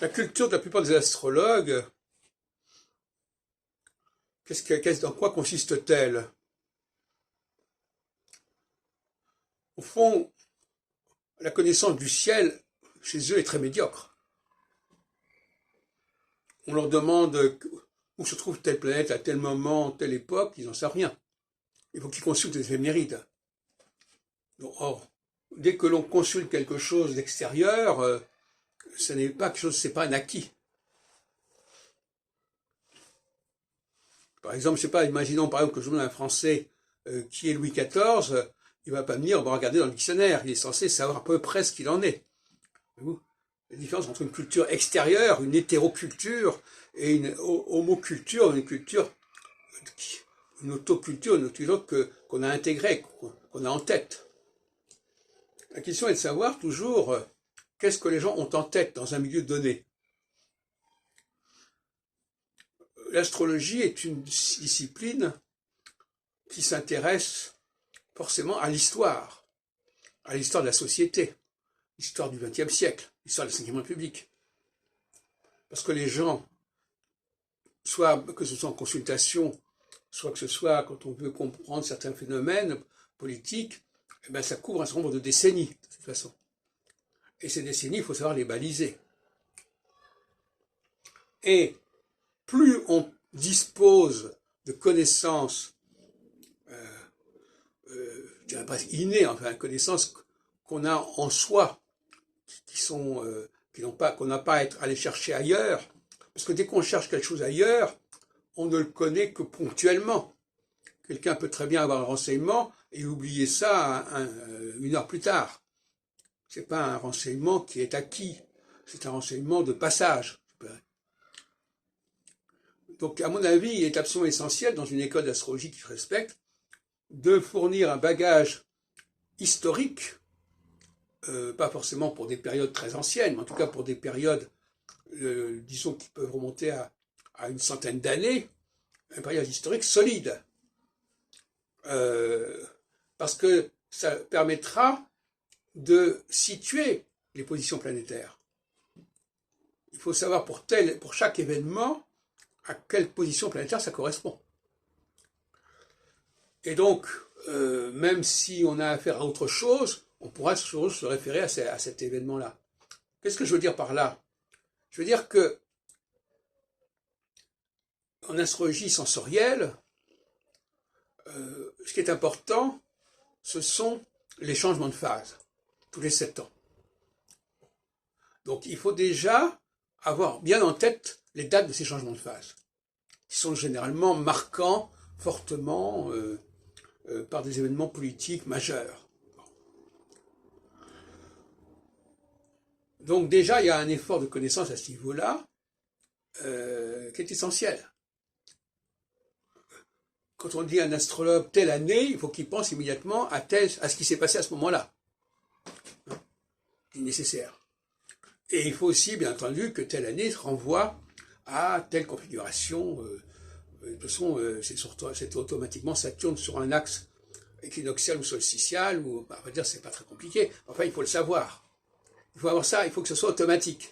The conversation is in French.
La culture de la plupart des astrologues, dans quoi consiste-t-elle? Au fond, la connaissance du ciel, chez eux, est très médiocre. On leur demande où se trouve telle planète à tel moment, telle époque, ils n'en savent rien. Il faut qu'ils consultent les éphémérides. Or, dès que l'on consulte quelque chose d'extérieur, ce n'est pas quelque chose, c'est pas un acquis. Par exemple, je sais pas, imaginons par exemple que je demande à un Français qui est Louis XIV, il va pas venir, on va regarder dans le dictionnaire, il est censé savoir à peu près ce qu'il en est. La différence entre une culture extérieure, une hétéroculture, et une homoculture, une culture, une autoculture, une culture qu'on a intégrée, qu'on a en tête. La question est de savoir toujours qu'est-ce que les gens ont en tête dans un milieu donné. L'astrologie est une discipline qui s'intéresse forcément à l'histoire de la société, l'histoire du XXe siècle, l'histoire de la Ve République. Parce que les gens, soit que ce soit en consultation, soit que ce soit quand on veut comprendre certains phénomènes politiques, eh bien, ça couvre un certain nombre de décennies, de toute façon. Et ces décennies, il faut savoir les baliser. Et plus on dispose de connaissances, je dirais presque innées, enfin, connaissances qu'on a en soi, qu'on n'a pas à aller chercher ailleurs, parce que dès qu'on cherche quelque chose ailleurs, on ne le connaît que ponctuellement. Quelqu'un peut très bien avoir un renseignement et oublier ça une heure plus tard. C'est pas un renseignement qui est acquis, c'est un renseignement de passage. Donc, à mon avis, il est absolument essentiel, dans une école d'astrologie qui se respecte, de fournir un bagage historique, pas forcément pour des périodes très anciennes, mais en tout cas pour des périodes, disons, qui peuvent remonter à une centaine d'années, un bagage historique solide. Parce que ça permettra de situer les positions planétaires. Il faut savoir pour chaque événement à quelle position planétaire ça correspond. Et donc, même si on a affaire à autre chose, on pourra se référer à cet événement-là. Qu'est-ce que je veux dire par là? Je veux dire que en astrologie sensorielle, ce qui est important, ce sont les changements de phase, tous les 7 ans. Donc il faut déjà avoir bien en tête les dates de ces changements de phase, qui sont généralement marquants fortement par des événements politiques majeurs. Donc déjà, il y a un effort de connaissance à ce niveau-là qui est essentiel. Quand on dit à un astrologue telle année, il faut qu'il pense immédiatement à ce qui s'est passé à ce moment-là. C'est nécessaire. Et il faut aussi, bien entendu, que telle année renvoie à telle configuration. De toute façon, c'est automatiquement Saturne sur un axe équinoxial ou solsticial, ou on va dire c'est pas très compliqué. Enfin, il faut le savoir. Il faut avoir ça, il faut que ce soit automatique.